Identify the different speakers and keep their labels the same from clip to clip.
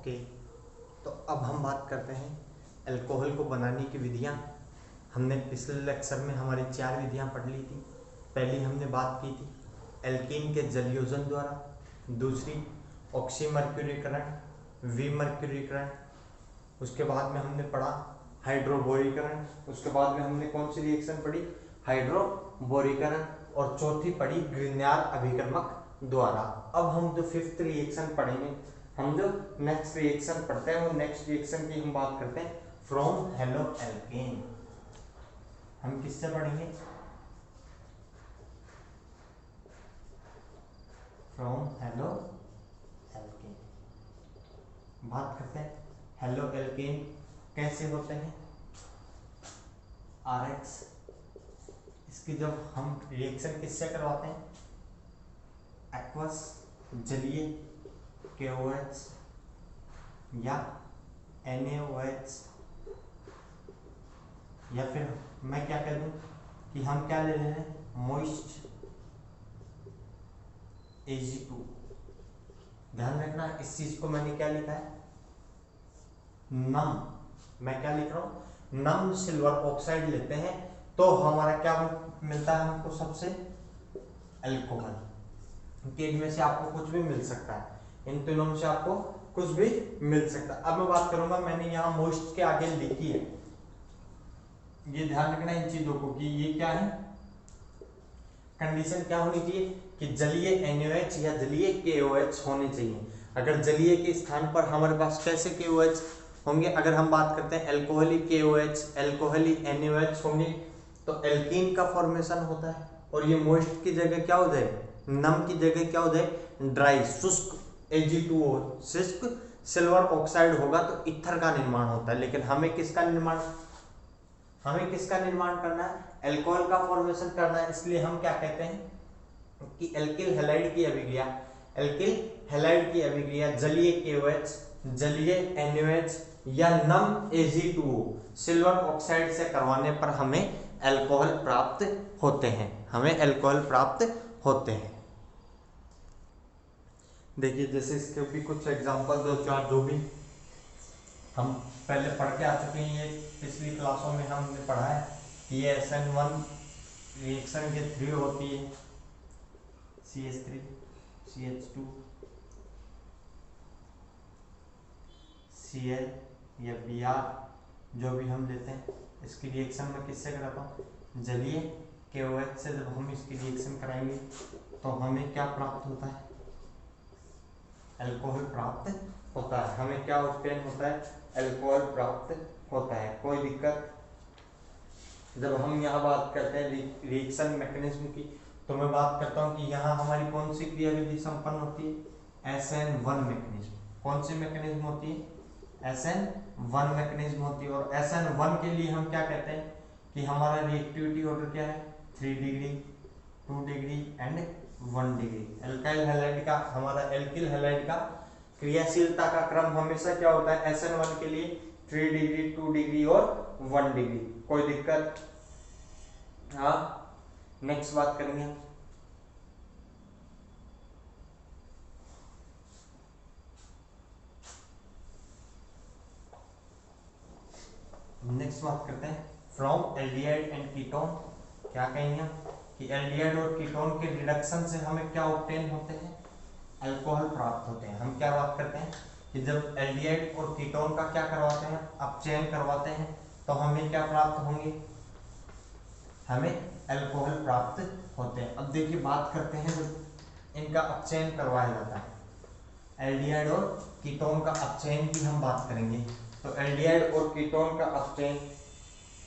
Speaker 1: Okay, तो अब हम बात करते हैं अल्कोहल को बनाने की विधियाँ। हमने पिछले लेक्चर में हमारी 4 विधियाँ पढ़ ली थी। पहली हमने बात की थी एल्कीन के जलयोजन द्वारा, दूसरी ऑक्सीमर्क्यूरीकरण, विमर्क्यूरीकरण, उसके बाद में हमने पढ़ा हाइड्रोबोरीकरण, उसके बाद में हमने कौन सी रिएक्शन पढ़ी, हाइड्रोबोरीकरण, और चौथी पढ़ी ग्रिग्नार्ड अभिकर्मक द्वारा। अब हम जो 5th रिएक्शन पढ़ेंगे, हम जो नेक्स्ट रिएक्शन पढ़ते हैं वो नेक्स्ट रिएक्शन की हम बात करते हैं फ्रॉम हेलो एल्केन। हम किससे पढ़ेंगे, फ्रॉम हेलो एल्केन। बात करते हैं हेलो एल्केन कैसे होते हैं, RX। इसकी जब हम रिएक्शन किससे करवाते हैं, एक्वस जलीय KOH या NaOH, या फिर मैं क्या कह दूं कि हम क्या ले रहे हैं, मॉइस्ट Ag2। ध्यान रखना इस चीज को मैंने क्या लिखा है, नम। मैं क्या लिख रहा हूं, नम सिल्वर ऑक्साइड लेते हैं तो हमारा क्या मिलता है हमको, सबसे अल्कोहल। कि इनमें से आपको कुछ भी मिल सकता है, इन तीनों में से आपको कुछ भी मिल सकता है। अब मैं बात करूंगा, मैंने यहाँ मोस्ट के आगे लिखी है, ये ध्यान रखना इन चीजों को कि ये क्या है, कंडीशन क्या होनी चाहिए कि जलीय NaOH या जलीय KOH होने चाहिए। अगर जलीय के स्थान पर हमारे पास कैसे KOH होंगे, अगर हम बात करते हैं अल्कोहली KOH, अल्कोहली NaOH होंगे तो एल्कीन का फॉर्मेशन होता है, और ये मोइस्ट की जगह क्या हो जाए, नम की जगह क्या हो जाए, ड्राई शुष्क Ag2O, शुष्क सिल्वर ऑक्साइड होगा तो ईथर का निर्माण होता है। लेकिन हमें किसका निर्माण करना है, अल्कोहल का फॉर्मेशन करना है। इसलिए हम क्या कहते हैं कि एल्किल हैलाइड की अभिक्रिया जलीय KOH, जलीय NaOH या नम Ag2O सिल्वर ऑक्साइड से करवाने पर हमें अल्कोहल प्राप्त होते हैं। देखिए जैसे इसके भी कुछ एग्जांपल दो चार जो भी हम पहले पढ़ के आ चुके हैं, ये पिछली क्लासों में हमने पढ़ा है कि ये SN1 रिएक्शन के 3 होती है, CH3 CH2 Cl या Br, जो भी हम लेते हैं। इसकी रिएक्शन में किससे कराता हूँ, जलीय KOH से। जब हम इसकी रिएक्शन कराएंगे तो हमें क्या प्राप्त होता है, अल्कोहल प्राप्त होता है। हमें क्या ऑब्टेन होता है, अल्कोहल प्राप्त होता है, कोई दिक्कत। जब हम यहाँ बात करते हैं रिएक्शन मैकेनिज्म की, तो मैं बात करता हूँ कि यहाँ हमारी कौन सी क्रियाविधि संपन्न होती है, SN1 मैकेनिज्म। कौन सी मैकेनिज्म होती है, SN1 मैकेनिज्म होती है। और SN1 के लिए हम क्या कहते हैं कि हमारा रिएक्टिविटी ऑर्डर क्या है, 3 degree, 2 degree and 1 degree. Alkyl halide का, हमारा एल्किल हैलाइड का क्रियाशीलता का क्रम हमेशा क्या होता है, SN1 के लिए 3 डिग्री, 2 डिग्री और 1 डिग्री। कोई दिक्कत, हाँ। नेक्स्ट बात करेंगे, नेक्स्ट बात करते हैं फ्रॉम एल्डिहाइड एंड कीटोन। क्या कहेंगे हम कि एल्डिहाइड और कीटोन के रिडक्शन से हमें क्या ऑब्टेन होते हैं, अल्कोहल प्राप्त होते हैं। हम क्या बात करते हैं कि जब एल्डिहाइड और कीटोन का क्या करवाते हैं, अपचयन करवाते हैं, तो हमें क्या प्राप्त होंगे, हमें अल्कोहल प्राप्त होते हैं। अब देखिए बात करते हैं जब इनका अपचयन करवाया जाता है, एल्डिहाइड और कीटोन का अपचयन की हम बात करेंगे। तो एल्डिहाइड और कीटोन का अपचयन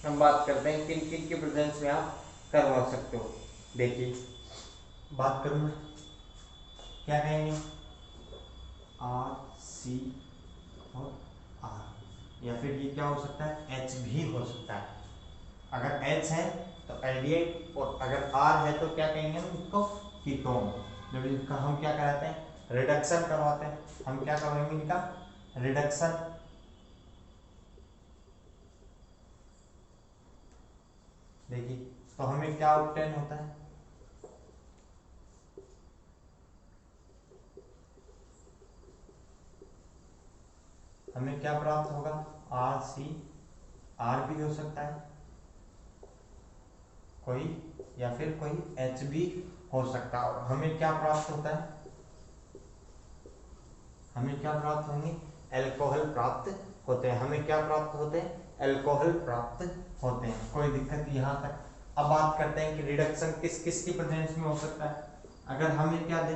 Speaker 1: हम बात करते हैं किन किन के प्रेजेंस में आप करवा सकते हो। देखिए बात करूं मैं, क्या कहेंगे, RC और R, या फिर ये क्या हो सकता है, H भी हो सकता है। अगर H है तो एल्डिहाइड, और अगर R है तो क्या कहेंगे हम इसको, कीटोन। जब इनका हम क्या कराते हैं, रिडक्शन करवाते हैं। हम क्या करवाएंगे, इनका रिडक्शन। देखिए तो हमें क्या ऑब्टेन होता है, हमें क्या प्राप्त होगा, आर सी, आर भी हो सकता है कोई, या फिर कोई एच भी हो सकता है। और हमें क्या प्राप्त होता है, हमें क्या प्राप्त होंगे, एल्कोहल प्राप्त होते हैं। हमें क्या प्राप्त होते हैं, एल्कोहल प्राप्त होते हैं। कोई दिक्कत यहाँ तक। अब बात करते हैं कि रिडक्शन किस किस की प्रेजेंस में हो सकता है। अगर हमें क्या दे,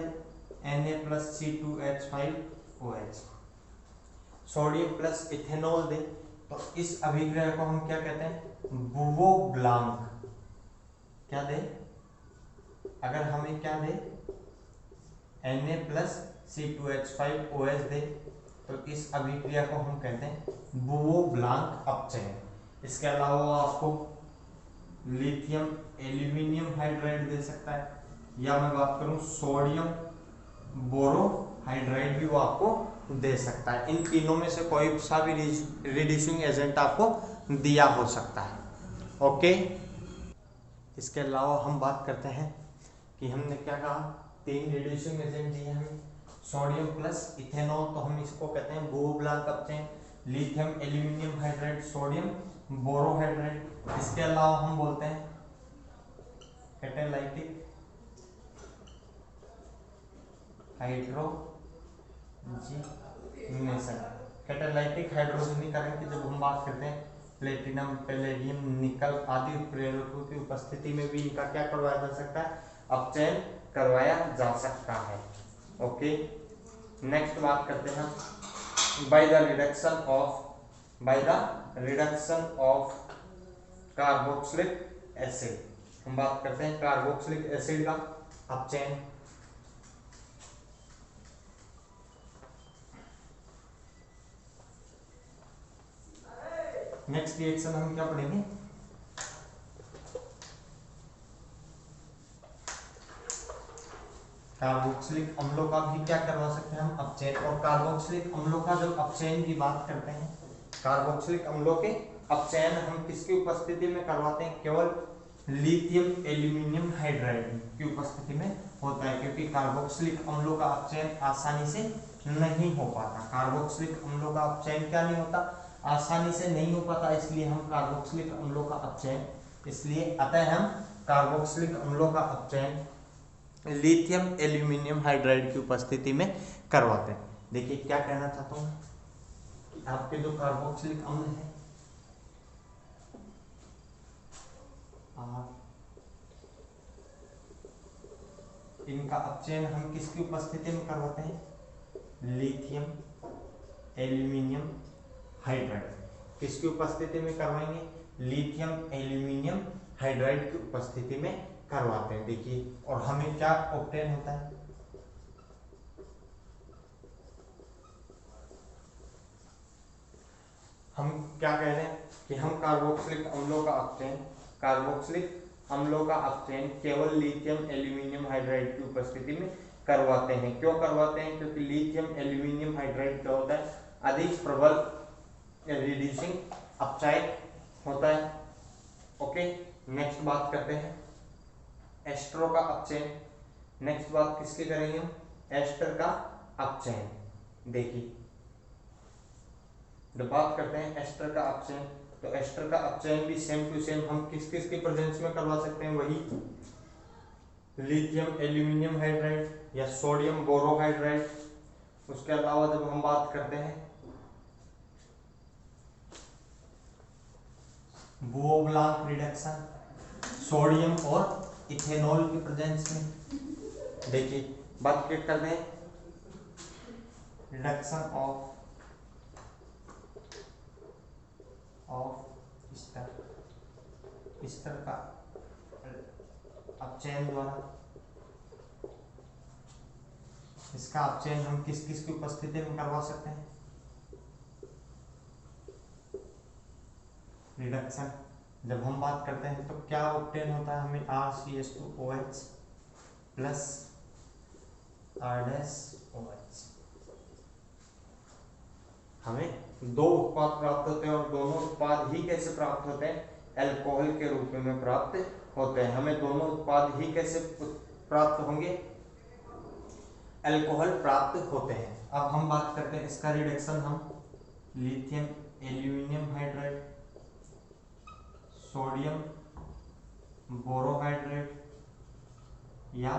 Speaker 1: Na+C2H5OH, सोडियम प्लस इथेनॉल दे, तो इस अभिक्रिया को हम क्या कहते हैं, बुवोब्लांक। क्या दे, अगर हमें क्या दे, Na+C2H5OH दे, तो इस अभिक्रिया को हम कहते हैं बुवोब्लांक अपचयन। इसके अलावा आपको लिथियम एल्यूमिनियम हाइड्राइड दे सकता है, या मैं बात करूं सोडियम बोरोहाइड्राइड भी वो आपको दे सकता है। इन तीनों में से कोई सा भी रिड्यूसिंग एजेंट आपको दिया हो सकता है। ओके, इसके अलावा हम बात करते हैं कि हमने क्या कहा, 3 रिड्यूसिंग एजेंट दिए हमें, सोडियम प्लस इथेनॉल, तो हम इसको कहते हैं बुवोब्लांक अपचयन। Lithium aluminium hydride, sodium borohydride. इसके अलावा हम बोलते हैं कैटालाइटिक हाइड्रोजनेशन। कैटालाइटिक हाइड्रोजनीकरण की जब हम बात करते हैं, प्लेटिनम, पैलेडियम, निकल आदि उत्प्रेरकों की उपस्थिति में भी इनका क्या करवाया जा सकता है, अपचयन करवाया जा सकता है। ओके, नेक्स्ट बात करते हैं by the reduction of carboxylic acid. हम बात करते हैं कार्बोक्सिलिक एसिड का अपचयन। नेक्स्ट रिएक्शन हम क्या पढ़ेंगे, कार्बोक्सिलिक अम्लों का भी क्या करवा सकते हैं हम, अपचयन। और कार्बोक्सिलिक अम्लों का जब अपचयन की बात करते हैं, कार्बोक्सिलिक अम्लों के अपचयन हम किसकी उपस्थिति में करवाते हैं, केवल लिथियम एल्यूमिनियम हाइड्राइड की उपस्थिति में होता है, क्योंकि कार्बोक्सिलिक अम्लों का अपचयन आसानी से नहीं हो पाता। कार्बोक्सिलिक अम्लों का अपचयन क्या नहीं होता, आसानी से नहीं हो पाता, इसलिए हम कार्बोक्सिलिक अम्लों का अपचयन, इसलिए अतः हम कार्बोक्सिलिक अम्लों का अपचयन लिथियम एल्यूमिनियम हाइड्राइड की उपस्थिति में करवाते हैं। देखिए क्या कहना चाहता हूं कि आपके जो कार्बोक्सिलिक अम्ल है, इनका अपचयन हम किसकी उपस्थिति में करवाते हैं, लिथियम एल्यूमिनियम हाइड्राइड। किसकी उपस्थिति में करवाएंगे, लिथियम एल्यूमिनियम हाइड्राइड की उपस्थिति में करवाते हैं। देखिए, और हमें क्या ऑब्टेन होता है, हम क्या कह रहे हैं कि हम कार्बोक्सिलिक अम्लों का अपचयन केवल लिथियम एल्यूमिनियम हाइड्राइड की उपस्थिति में करवाते हैं। क्यों करवाते हैं, क्योंकि लिथियम एल्यूमिनियम हाइड्राइड क्या होता है, अधिक प्रबल रिड्यूसिंग अपचायक होता है। ओके, नेक्स्ट बात करते हैं एस्टरों का अपचयन। नेक्स्ट बात किसकी करेंगे हम, एस्टर का अपचयन। देखिए, जब बात करते हैं एस्टर का अपचयन, तो एस्टर का अपचयन भी सेम टू सेम हम किस किस की प्रेजेंस में करवा सकते हैं, वही लिथियम एल्यूमिनियम हाइड्राइड या सोडियम बोरोहाइड्राइड। उसके अलावा जब हम बात करते हैं बुवोब्लांक रिडक्शन, सोडियम और इथेनॉल की प्रेजेंस में, देखिए बात क्या करते हैं, रिडक्शन ऑफ स्तर का अपचयन द्वारा। इसका अपचयन हम किस किस की उपस्थिति में करवा सकते हैं, रिडक्शन। जब हम बात करते हैं तो क्या ऑब्टेन होता है, हमें RCH2OH प्लस R-OH, हमें 2 उत्पाद प्राप्त होते हैं, और दोनों उत्पाद ही कैसे प्राप्त होते हैं, अल्कोहल के रूप में प्राप्त होते हैं। हमें दोनों उत्पाद ही कैसे प्राप्त होंगे, अल्कोहल प्राप्त होते हैं। अब हम बात करते हैं इसका रिडक्शन हम lithium aluminium hydride, sodium borohydrate या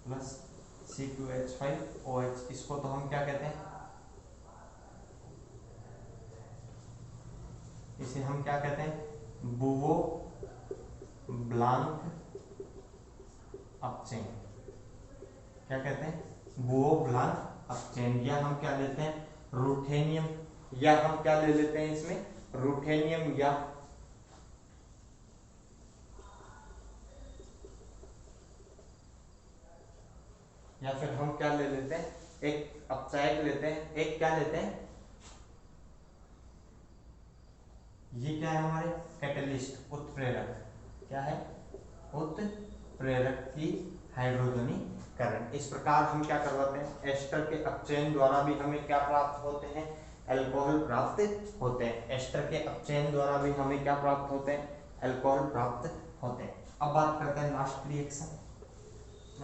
Speaker 1: प्लस C2H5OH, इसको तो हम क्या कहते हैं, इसे हम क्या कहते हैं, बुओ ब्लांक अपचेन। क्या कहते हैं, बुओ ब्लांक अपचेन, या हम क्या लेते हैं, रूथेनियम, या हम क्या ले लेते हैं इसमें, रूथेनियम, या फिर हम क्या ले लेते हैं, एक अपचायक लेते हैं, एक क्या लेते हैं, ये क्या है हमारे कैटलिस्ट, उत्प्रेरक, क्या है, उत्प्रेरक की हाइड्रोजनीकरण। इस प्रकार हम क्या करवाते हैं, एस्टर के अपचयन द्वारा भी हमें क्या प्राप्त होते हैं, अल्कोहल प्राप्त होते हैं। एस्टर के अपचयन द्वारा भी हमें क्या प्राप्त होते हैं, अल्कोहल प्राप्त होते हैं। अब बात करते हैं लास्ट रिएक्शन,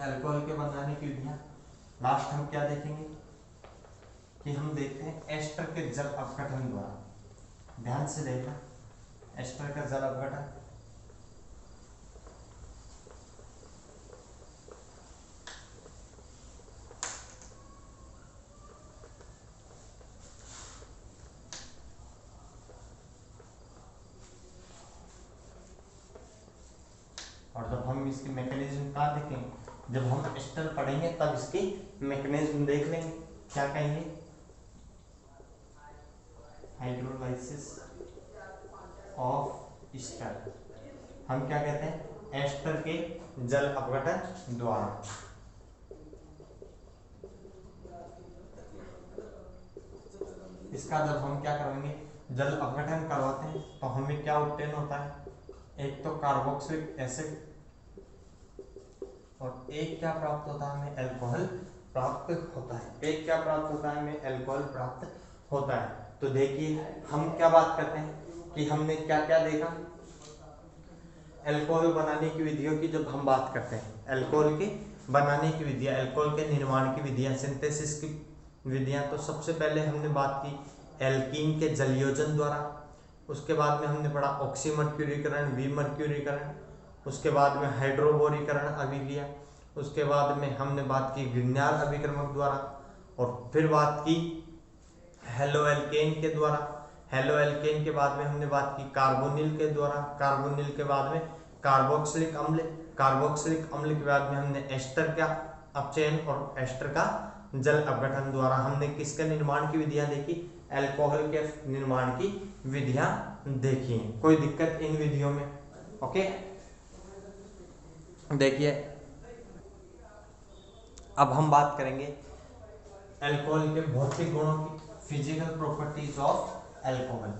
Speaker 1: अल्कोहल के बनाने की विधियां। लास्ट हम क्या देखेंगे कि हम देखते हैं एस्टर के जल अपघटन द्वारा, ध्यान से देखना, एस्टर का जल अपघटन, और जब हम इसकी मैकेनिज्म कहाँ देखेंगे, जब हम एस्टर पढ़ेंगे तब इसकी मैकेनिज्म देख लेंगे। क्या कहेंगे, हाइड्रोलाइसिस ऑफ एस्टर, हम क्या कहते हैं, एस्टर के जल अपघटन द्वारा। इसका जब हम क्या करेंगे, जल अपघटन करवाते हैं तो हमें क्या ऑब्टेन होता है, एक तो कार्बोक्सिलिक एसिड और एक क्या प्राप्त होता है, हमें अल्कोहल प्राप्त होता है। एक क्या प्राप्त होता है, हमें अल्कोहल प्राप्त होता है। तो देखिए हम क्या बात करते हैं कि हमने क्या क्या देखा, अल्कोहल बनाने की विधियों की जब हम बात करते हैं, अल्कोहल के बनाने की विधियां, अल्कोहल के निर्माण की विधियां, सिंथेसिस की विधियां, तो सबसे पहले हमने बात की एल्कीन के जलयोजन द्वारा, उसके बाद में हमने पढ़ा ऑक्सीमर्क्यूरीकरण, विमर्क्यूरीकरण, उसके बाद में हाइड्रोबोरीकरण अभिक्रिया, उसके बाद में हमने बात की ग्रिग्नाल अभिक्रमक द्वारा, और फिर बात की हेलोएल्केन के द्वारा। हेलोएल्केन के बाद में हमने बात की कार्बोनिल के द्वारा, कार्बोनिल के बाद में कार्बोक्सिलिक अम्ल, कार्बोक्सिलिक अम्ल के बाद में हमने एस्टर का अपचयन और एस्टर का जल अपघटन द्वारा हमने किसके निर्माण की विधियां देखी, अल्कोहल के निर्माण की विधियां देखी। कोई दिक्कत इन विधियों में, ओके। देखिए अब हम बात करेंगे अल्कोहल के भौतिक गुणों की, फिजिकल प्रॉपर्टीज ऑफ अल्कोहल।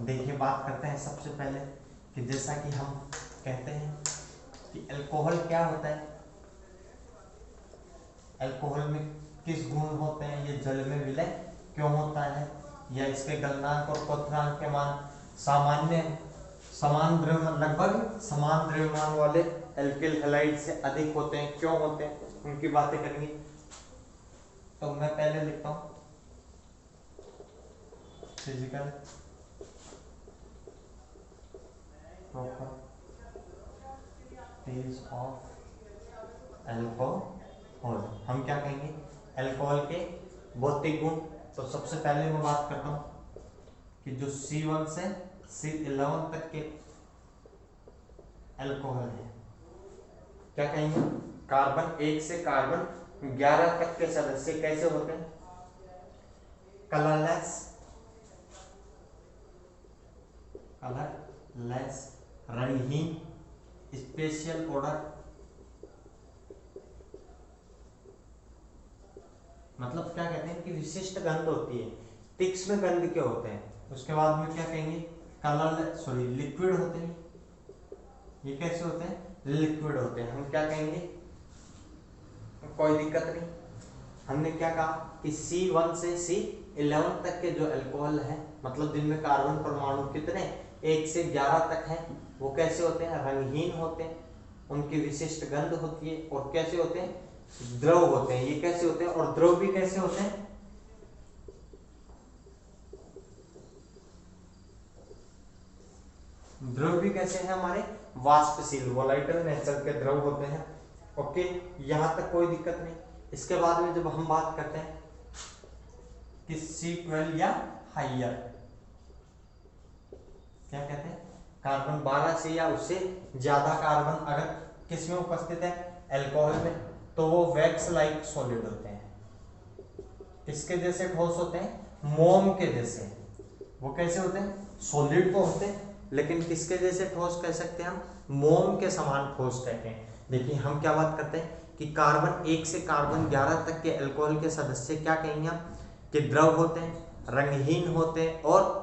Speaker 1: देखिए बात करते हैं सबसे पहले कि जैसा कि हम कहते हैं कि अल्कोहल क्या होता है, अल्कोहल में किस गुण होते हैं, ये जल में विलय क्यों होता है, या इसके गलनांक और क्वथनांक के मान सामान्य समान द्रव्यमान, लगभग समान द्रव्यमान वाले एल्किल हैलाइड से अधिक होते हैं, क्यों होते हैं, उनकी बातें करेंगे। तो मैं पहले लिखता हूं फिजिकल प्रॉपर्टीज ऑफ अल्कोहल। हम क्या कहेंगे, अल्कोहल के भौतिक गुण। तो सबसे पहले मैं बात करता हूं कि जो C1 से C11 तक के अल्कोहल है, क्या कहेंगे, कार्बन 1 से कार्बन 11 तक के सदस्य कैसे होते हैं, कलरलेस, रंगहीन, स्पेशल ऑर्डर, मतलब क्या कहते हैं कि विशिष्ट गंध होती है, तीक्ष्ण गंध के होते हैं। उसके बाद में क्या कहेंगे, लिक्विड होते हैं। ये कैसे होते हैं, लिक्विड होते हैं। हम क्या कहेंगे, कोई दिक्कत नहीं। हमने क्या कहा कि C1 से C11 तक के जो अल्कोहल है, मतलब जिनमें कार्बन परमाणु कितने 1 से 11 तक हैं, वो कैसे होते हैं, रंगहीन होते हैं, उनकी विशिष्ट गंध होती है, और कैसे होते हैं, द्रव होते हैं। ये कैसे होते हैं, और द्रव भी कैसे होते हैं, द्रव भी कैसे हैं हमारे, वाष्पशील वोलेटाइल नेचर के द्रव होते हैं। ओके, यहां तक कोई दिक्कत नहीं। इसके बाद में जब हम बात करते हैं कि C12 या हाइयर, क्या कहते हैं, कार्बन 12 से या उससे ज्यादा कार्बन अगर किस में उपस्थित है, अल्कोहल में, तो वो वैक्स लाइक सॉलिड होते हैं। किसके जैसे ठोस होते हैं, मोम के जैसे। वो कैसे होते हैं, सॉलिड तो होते हैं, लेकिन किसके जैसे ठोस कह सकते हैं हम, मोम के समान ठोस कहते हैं। देखिए हम क्या बात करते हैं कि कार्बन 1 से कार्बन 11 तक के अल्कोहल के सदस्य क्या कहेंगे हम, कि द्रव होते हैं, रंगहीन होते हैं, और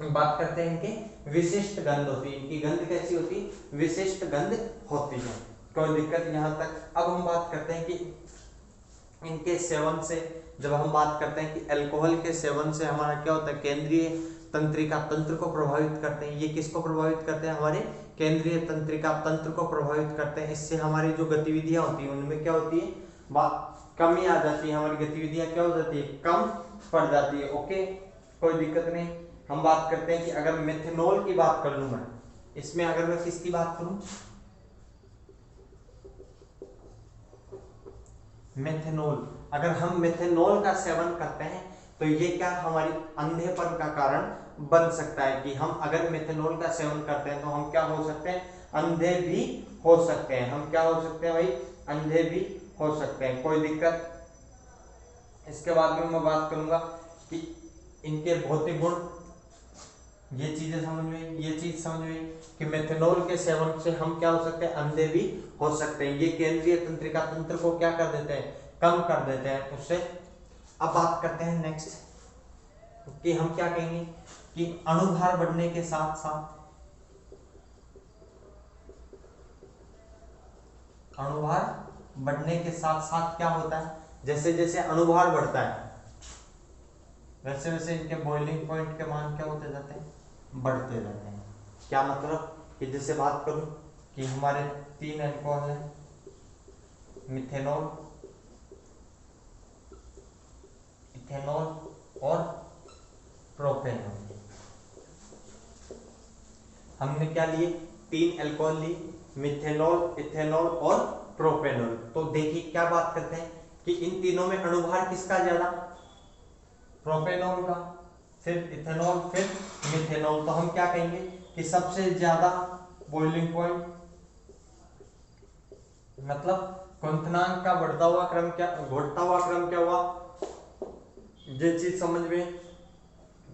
Speaker 1: बात करते हैं इनके विशिष्ट गंध होती है। इनकी गंध कैसी होती है, विशिष्ट गंध होती है, कोई दिक्कत यहां तक। अब हम बात करते हैं कि इनके सेवन से, जब हम बात करते हैं कि अल्कोहल के सेवन से हमारा क्या होता है, केंद्रीय तंत्रिका तंत्र को प्रभावित करते हैं। ये किसको प्रभावित करते हैं, हमारे केंद्रीय तंत्रिका तंत्र को प्रभावित करते हैं। इससे हमारी जो गतिविधियां होती है उनमें क्या होती है, कमी आ जाती है, हमारी गतिविधियां क्या हो जाती है, कम पड़ जाती है। ओके, कोई दिक्कत नहीं। हम बात करते हैं कि अगर मेथनॉल की बात कर लूं मैं, इसमें अगर मैं किसकी बात करूं, मेथनॉल, अगर हम मेथनॉल का सेवन करते हैं तो ये क्या हमारी अंधेपन का कारण बन सकता है, कि हम अगर मेथनॉल का सेवन करते हैं तो हम क्या हो सकते हैं, अंधे भी हो सकते हैं। हम क्या हो सकते हैं भाई, अंधे भी हो सकते हैं, कोई दिक्कत। इसके बाद में मैं बात करूंगा कि इनके भौतिक गुण, ये चीजें समझ में, ये चीज समझ में कि मेथनॉल के सेवन से हम क्या हो सकते हैं, अंधे भी हो सकते हैं। ये केंद्रीय तंत्रिका तंत्र को क्या कर देते हैं, कम कर देते हैं उससे। अब बात करते हैं नेक्स्ट कि हम क्या कहेंगे कि अणुभार बढ़ने के साथ साथ, अणुभार बढ़ने के साथ साथ क्या होता है, जैसे जैसे अणुभार बढ़ता है वैसे वैसे इनके बॉइलिंग पॉइंट के मान क्या होते जाते हैं, बढ़ते जाते हैं। क्या मतलब कि जैसे बात करूं कि हमारे 3 अल्कोहल हैं, मिथेनॉल, इथेनॉल और प्रोपेनॉल। हमने क्या लिए, 3 अल्कोहल लिए, मिथेनॉल, इथेनॉल और प्रोपेनॉल। तो देखिए क्या बात करते हैं कि इन तीनों में अणुभार किसका ज्यादा, प्रोपेनॉल का, फिर इथेनॉल, फिर मिथेनॉल। तो हम क्या कहेंगे कि सबसे ज्यादा बॉइलिंग पॉइंट, मतलब क्वथनांक का बढ़ता हुआ क्रम क्या, घटता हुआ क्रम क्या हुआ, ये चीज समझ में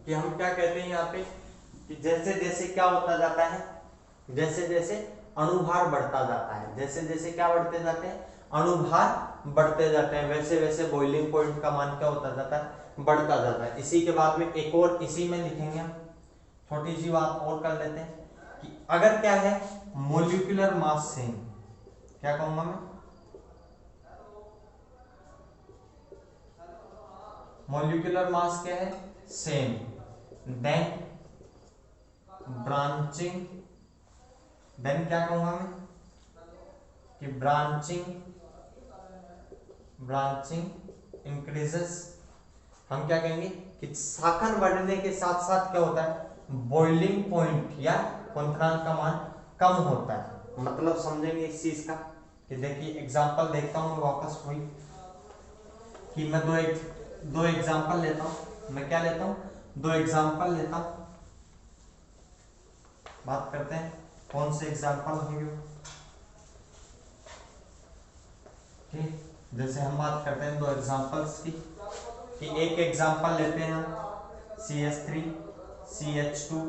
Speaker 1: कि हम क्या कहते हैं यहाँ पे कि जैसे जैसे क्या होता जाता है, जैसे जैसे अणुभार बढ़ता जाता है, जैसे जैसे क्या बढ़ते जाते हैं, अणुभार बढ़ते जाते हैं, वैसे वैसे बॉइलिंग पॉइंट का मान क्या होता जाता है, बढ़ता जाता है। इसी के बाद में एक और इसी में लिखेंगे, छोटी सी बात और कर लेते हैं कि अगर क्या है, मोलिकुलर मास सेम, क्या कहूंगा मैं, मोलिकुलर मास क्या है, सेम, देन ब्रांचिंग, देन क्या कहूंगा मैं कि ब्रांचिंग इंक्रीजेस। हम क्या कहेंगे कि शाखन बढ़ने के साथ साथ क्या होता है, बॉइलिंग पॉइंट या क्वथनांक का मान कम होता है। मतलब समझेंगे इस चीज का कि देखिए एग्जांपल देखता हूं वापस वही कि मैं दो एग्जांपल लेता हूं। मैं क्या लेता हूं, 2 एग्जांपल लेता हूं। बात करते हैं कौन से एग्जांपल होंगे। ठीक, जैसे हम बात करते हैं 2 एग्जांपल्स की, कि एक एग्जांपल लेते हैं हम CH3 CH2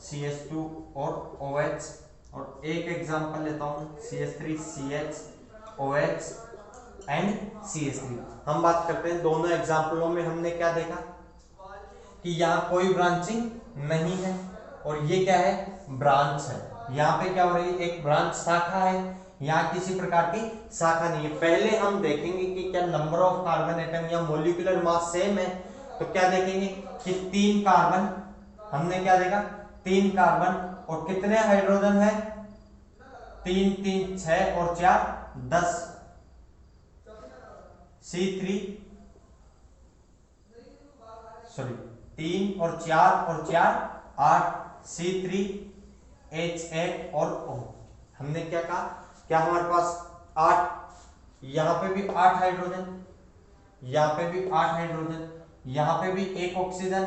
Speaker 1: CH2 और OH, और एक एग्जांपल लेता हूं CH3 CH OH and CH3। हम बात करते हैं दोनों एग्जांपलों में हमने क्या देखा कि यहाँ कोई ब्रांचिंग नहीं है, और ये क्या है, ब्रांच है। यहाँ पे क्या हो रही है, एक ब्रांच शाखा है, यहाँ किसी प्रकार की शाखा नहीं है। पहले हम देखेंगे कि क्या नंबर ऑफ कार्बन एटम या मोलिकुलर मास सेम है, तो क्या देखेंगे कि 3 कार्बन, हमने क्या देखा, 3 कार्बन और कितने हाइड्रोजन है, 3 3 6 और 4 10, C3 सॉरी 3 और 4 8, C3 HN और O। हमने क्या कहा, क्या हमारे पास 8, यहाँ पे भी 8 हाइड्रोजन, यहाँ पे भी 8 हाइड्रोजन, यहाँ पे भी एक ऑक्सीजन,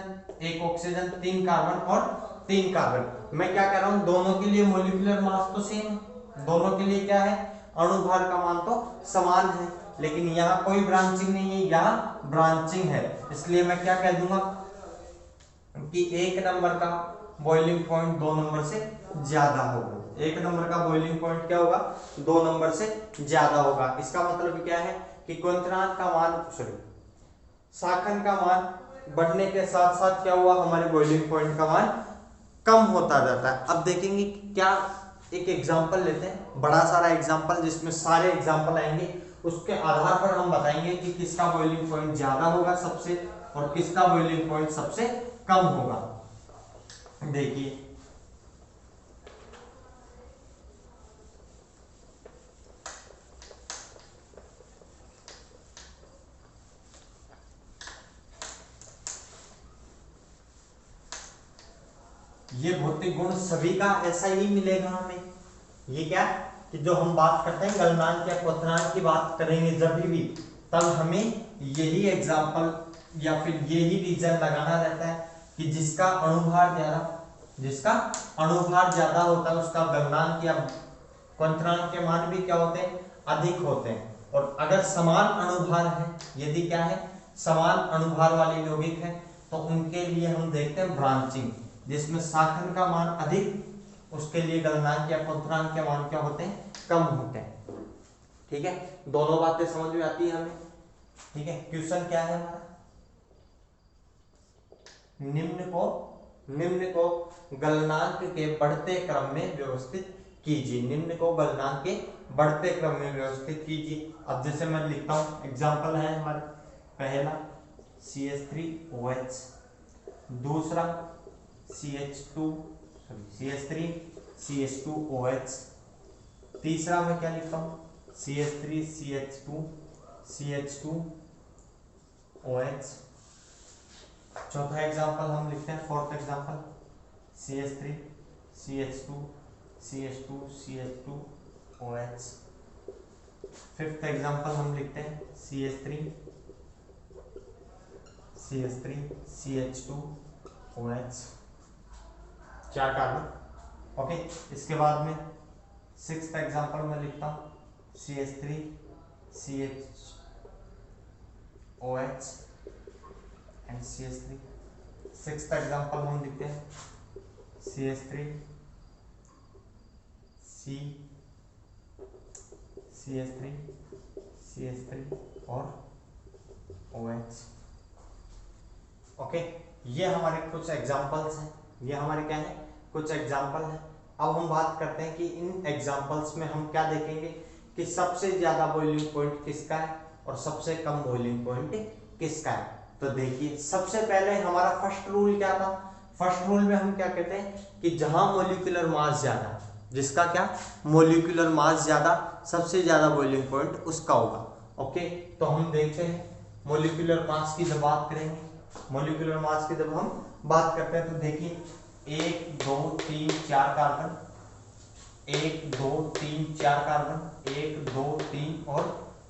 Speaker 1: 3 कार्बन और 3 कार्बन। मैं क्या कह रहा हूं, दोनों के लिए मोलिकुलर मास तो सेम, दोनों के लिए क्या है, अणुभार का मान तो समान है, लेकिन यहाँ कोई ब्रांचिंग नहीं है, यहाँ ब्रांचिंग है। इसलिए मैं क्या कह दूंगा कि 1 नंबर का बॉइलिंग पॉइंट 2 नंबर से ज्यादा होगा। 1 नंबर का बॉइलिंग पॉइंट क्या होगा, 2 नंबर से ज्यादा होगा। इसका मतलब क्या है कि क्वथनांक का मान, सॉरी शाखन का मान बढ़ने के साथ साथ क्या हुआ, हमारे बॉइलिंग पॉइंट का मान कम होता जाता है। अब देखेंगे क्या, एक एग्जांपल लेते हैं, बड़ा सारा एग्जांपल जिसमें सारे एग्जांपल आएंगे, उसके आधार पर हम बताएंगे कि किसका बॉइलिंग पॉइंट ज्यादा होगा सबसे, और किसका बॉइलिंग पॉइंट सबसे कम होगा। देखिए ये भौतिक गुण सभी का ऐसा ही मिलेगा हमें। ये क्या कि जो हम बात करते हैं गलनांक या क्वथनांक की बात करेंगे जब भी, तब हमें यही एग्जांपल या फिर यही रीजन लगाना रहता है कि जिसका अणुभार ज्यादा होता है उसका गलनांक या क्वथनांक के मान भी क्या होते हैं, अधिक होते हैं। और अगर समान अणुभार है, यदि क्या है समान अणुभार वाले यौगिक है, तो उनके लिए हम देखते हैं ब्रांचिंग, जिसमें शाखन का मान अधिक, उसके लिए गलनांक या क्वथनांक के मान क्या होते हैं, कम होते हैं। ठीक है, दोनों बातें समझ में आती है हमें। ठीक है, क्वेश्चन क्या है हमारा, निम्न को गलनांक के बढ़ते क्रम में व्यवस्थित कीजिए। निम्न को गलनांक के बढ़ते क्रम में व्यवस्थित कीजिए। अब जैसे मैं लिखता हूं, एग्जांपल है हमारे, पहला CH3OH, दूसरा CH3CH2OH, तीसरा मैं क्या लिखता हूं, CH3CH2CH2OH, चौथा एग्जांपल हम लिखते हैं, fourth example CH3CH2CH2CH2OH, fifth example हम लिखते हैं CH3CH2OH, 4 कार्बन। ओके, इसके बाद में सिक्स्थ एग्जांपल में लिखता हूं CH3CHOH and CH3। Sixth example हम लिखते हैं CH3 और OH। ओके, ये हमारे कुछ एग्जांपल्स हैं, ये हमारे क्या है, कुछ एग्जांपल हैं। अब हम बात करते हैं कि इन एग्जांपल्स में हम क्या देखेंगे कि सबसे ज्यादा बॉइलिंग पॉइंट किसका है और सबसे कम बॉइलिंग पॉइंट किसका है। तो देखिए, सबसे पहले हमारा फर्स्ट रूल क्या था, फर्स्ट रूल में हम क्या कहते हैं कि जहां मोलिकुलर मास ज्यादा, जिसका क्या मोलिकुलर मास ज्यादा, सबसे ज्यादा बॉइलिंग पॉइंट उसका होगा। ओके, तो हम देखते हैं मोलिकुलर मास की जब बात करेंगे, मोलिकुलर मास की जब हम बात करते हैं तो देखिए 1 2 3 4 कार्बन, 1 2 3 4 कार्बन, 1 2 3 और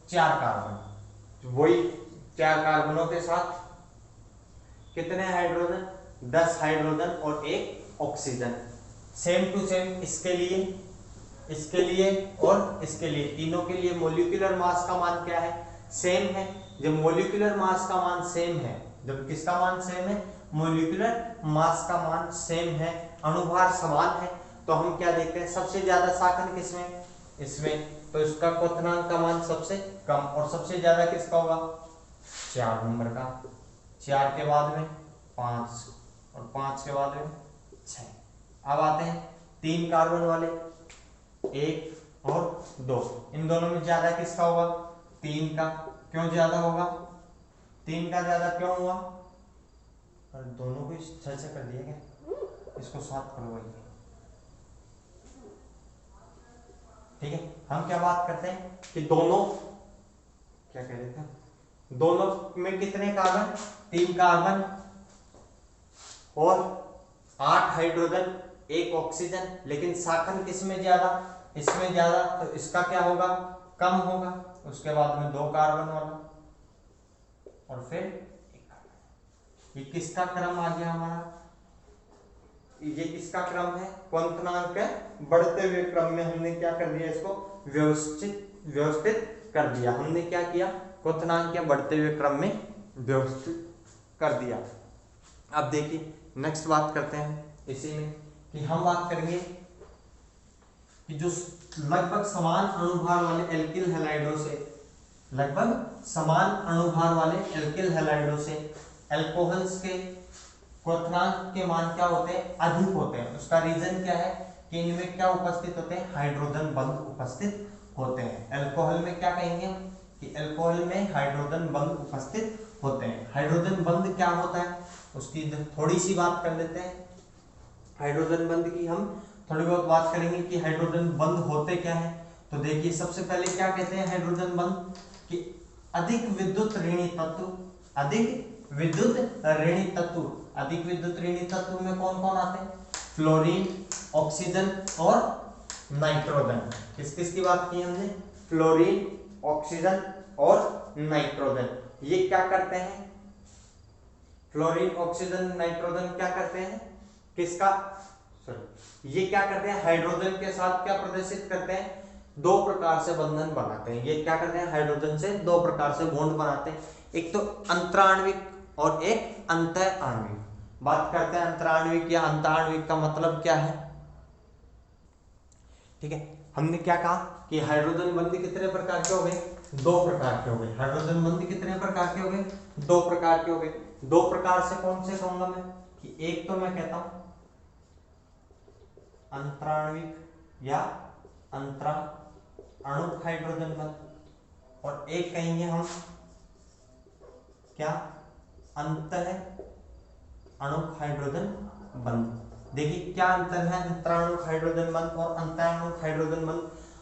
Speaker 1: 4 कार्बन। वही 4 कार्बनों के साथ कितने हाइड्रोजन, 10 हाइड्रोजन और 1 ऑक्सीजन। सेम टू सेम इसके लिए और इसके लिए, तीनों के लिए मोलिकुलर मास का मान क्या है, सेम है। जब मोलिकुलर मास का मान सेम है, जब किसका मान सेम है, मोलिकुलर मास का मान सेम है, अणुभार समान है, तो हम क्या देखते हैं सबसे ज्यादा शाखन किसमें, इसमें, तो इसका क्वथनांक का मान सबसे कम, और सबसे ज्यादा किसका होगा, 4 नंबर का, 4 के बाद में 5 और 5 के बाद में 6। अब आते हैं 3 कार्बन वाले, 1 और 2, इन दोनों में ज्यादा किसका होगा, 3 का। क्यों ज्यादा होगा, 3 का ज्यादा क्यों हुआ, और दोनों को 6 कर दिया क्या, इसको 7 करो भाई। ठीक है, हम क्या बात करते हैं कि दोनों, क्या कह रहे थे, दोनों में कितने कार्बन, 3 कार्बन और 8 हाइड्रोजन, एक ऑक्सीजन, लेकिन शाखन किसमें ज्यादा, इसमें ज्यादा, तो इसका क्या होगा, कम होगा। उसके बाद में 2 कार्बन वाला और फिर 1 कार्बन। ये किसका क्रम आ गया हमारा, ये किसका क्रम है, क्वथनांक है, बढ़ते हुए क्रम में हमने क्या कर दिया, इसको व्यवस्थित कर दिया। हमने क्या किया, क्वथनांक के बढ़ते हुए क्रम में व्यवस्थित कर दिया। अब देखिए नेक्स्ट बात करते हैं इसी में कि हम बात करेंगे कि जो लगभग समान अणुभार वाले एल्किल हैलाइडों से, लगभग समान अणुभार वाले एल्किल हैलाइडों से अल्कोहल्स के क्वथनांक के मान क्या होते हैं, अधिक होते हैं। उसका रीजन क्या है कि इनमें क्या उपस्थित होते हैं, हाइड्रोजन बंध उपस्थित होते हैं। अल्कोहल में क्या कहेंगे हम कि अल्कोहल में हाइड्रोजन बंध उपस्थित होते हैं। हाइड्रोजन बंध क्या होता है उसकी थोड़ी सी बात कर लेते हैं। हाइड्रोजन बंध की हम थोड़ी बहुत बात करेंगे कि हाइड्रोजन बंध होते क्या है। तो देखिए सबसे पहले क्या कहते हैं हाइड्रोजन बंध कि अधिक विद्युत ऋणी तत्व, अधिक विद्युत ऋणी तत्व, अधिक विद्युत ऋणी तत्व में कौन कौन आते हैं, फ्लोरीन, ऑक्सीजन और नाइट्रोजन। किस किस की बात की हमने, फ्लोरीन, ऑक्सीजन और नाइट्रोजन। ये क्या करते हैं, फ्लोरीन, ऑक्सीजन, नाइट्रोजन क्या करते हैं, किसका, सॉरी, ये क्या करते हैं, हाइड्रोजन के साथ क्या प्रदर्शित करते हैं, 2 प्रकार से बंधन बनाते हैं। ये क्या करते हैं, हाइड्रोजन से 2 प्रकार से बॉन्ड बनाते हैं, एक तो अंतराण्विक और एक अंतःआण्विक। बात करते हैं अंतराण्विक या अंतःआण्विक का मतलब क्या है। ठीक है, हमने क्या कहा कि हाइड्रोजन बंध कितने प्रकार के हो गए, 2 प्रकार के हो गए। हाइड्रोजन बंध कितने प्रकार के हो गए, 2 प्रकार के हो गए। 2 प्रकार से कौन से कहूंगा मैं कि एक तो मैं कहता हूं अंतराण्विक या अंतराणुक हाइड्रोजन बंध और एक कहेंगे हम क्या, अंतः अणुक हाइड्रोजन बंध। देखिए क्या अंतर है अंतराणुक हाइड्रोजन बंध और अंतःअणुक हाइड्रोजन बंध।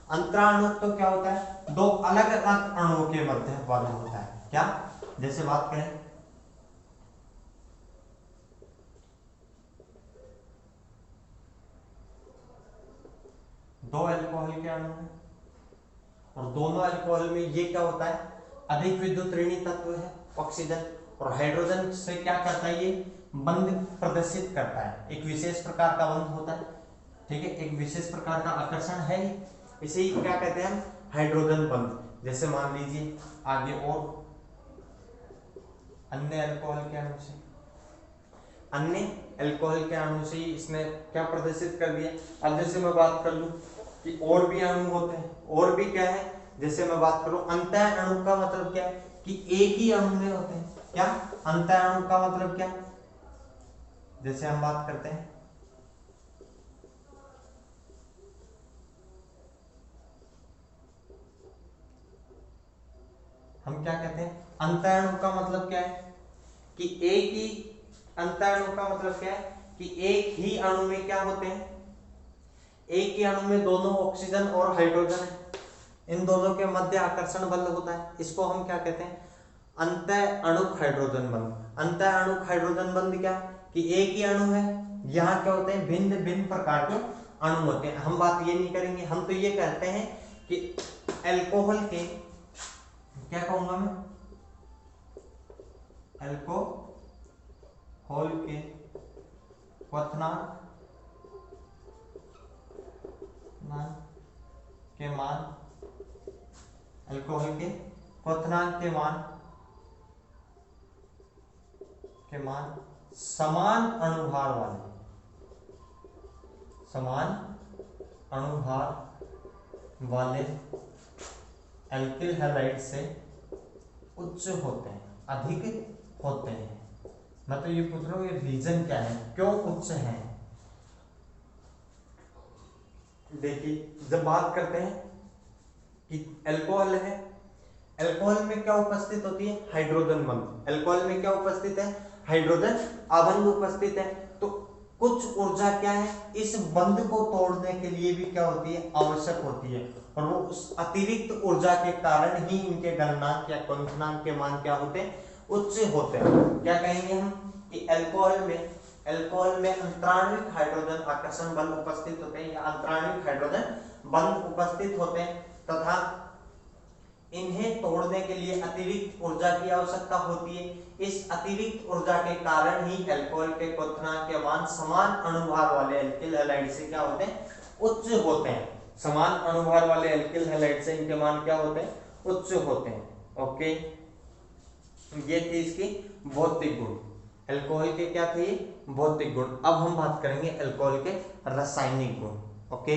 Speaker 1: अंतराणुक तो क्या होता है, 2 अलग अलग अणुओं के मध्य बंध होता है। क्या, जैसे बात करें दो अल्कोहल के अणु हैं और दोनों अल्कोहल में ये क्या होता है, अधिक विद्युत ऋणी तत्व है ऑक्सीजन, और हाइड्रोजन से क्या करता है, ये बंध प्रदर्शित करता है, एक विशेष प्रकार का बंध होता है। ठीक है, एक विशेष प्रकार का आकर्षण है, इसे ही क्या कहते हैं हम, हाइड्रोजन बंध। जैसे मान लीजिए आगे और अन्य अल्कोहल के अणु से, अन्य अल्कोहल के अणु से ही इसने क्या प्रदर्शित कर दिया। अब जैसे मैं बात कर लूं कि और भी अणु होते हैं, और भी क्या है, जैसे मैं बात करूं अंतः अणु का मतलब क्या है कि एक ही अणु में होते हैं। क्या, अंतः अणु का मतलब क्या, जैसे हम बात करते हैं हम क्या कहते हैं, अंतः अणु का मतलब क्या है कि एक ही, अंतः अणु का मतलब क्या है कि एक ही अणु में क्या होते हैं, एक ही अणु में दोनों ऑक्सीजन और हाइड्रोजन है, इन दोनों के मध्य आकर्षण बल होता है। इसको हम क्या कहते हैं, अंतः अणुक हाइड्रोजन बंध। अंतः अणुक हाइड्रोजन बंध क्या कि एक ही अणु है, यहाँ क्या होते हैं, भिन्न भिन्न प्रकार के अणु होते हैं। हम बात ये नहीं करेंगे, हम तो ये कहते हैं कि अल्कोहल के, क्या कहूंगा मैं, अल्कोहल के क्वथनांक के मान, अल्कोहल के क्वथनांक के मान समान अणुभार वाले, समान अणुभार वाले एल्किल हैलाइड से उच्च होते हैं, अधिक होते हैं। मैं तो ये पूछ रहा हूँ ये रीजन क्या है, क्यों उच्च है। देखिए जब बात करते हैं कि अल्कोहल है, अल्कोहल में क्या उपस्थित होती है, हाइड्रोजन बंध। अल्कोहल में क्या उपस्थित है, हाइड्रोजन आबंध उपस्थित है। तो कुछ ऊर्जा क्या है, इस बंध को तोड़ने के लिए भी क्या होती है, आवश्यक होती है, और वो उस अतिरिक्त ऊर्जा के कारण ही इनके गलनांक या क्वथनांक के मान क्या होते हैं, उच्च होते हैं। क्या कहेंगे हम कि अल्कोहल में, अल्कोहल में अंतराणविक हाइड्रोजन आकर्षण बल उपस्थित होते हैं या अंतराणविक हाइड्रोजन बंध उपस्थित होते हैं तथा इन्हें तोड़ने के लिए अतिरिक्त ऊर्जा की आवश्यकता होती है। इस अतिरिक्त ऊर्जा के कारण ही अल्कोहल के क्वथनांक के मान समान अणुभार वाले एल्किल हैलाइड से क्या होते हैं, उच्च होते हैं। समान अणुभार वाले एल्किल हैलाइड से इनके मान क्या होते हैं, उच्च होते हैं। ओके, ये थी इसकी भौतिक गुण। अल्कोहल के क्या थे, भौतिक गुण। अब हम बात करेंगे अल्कोहल के रासायनिक गुण। ओके।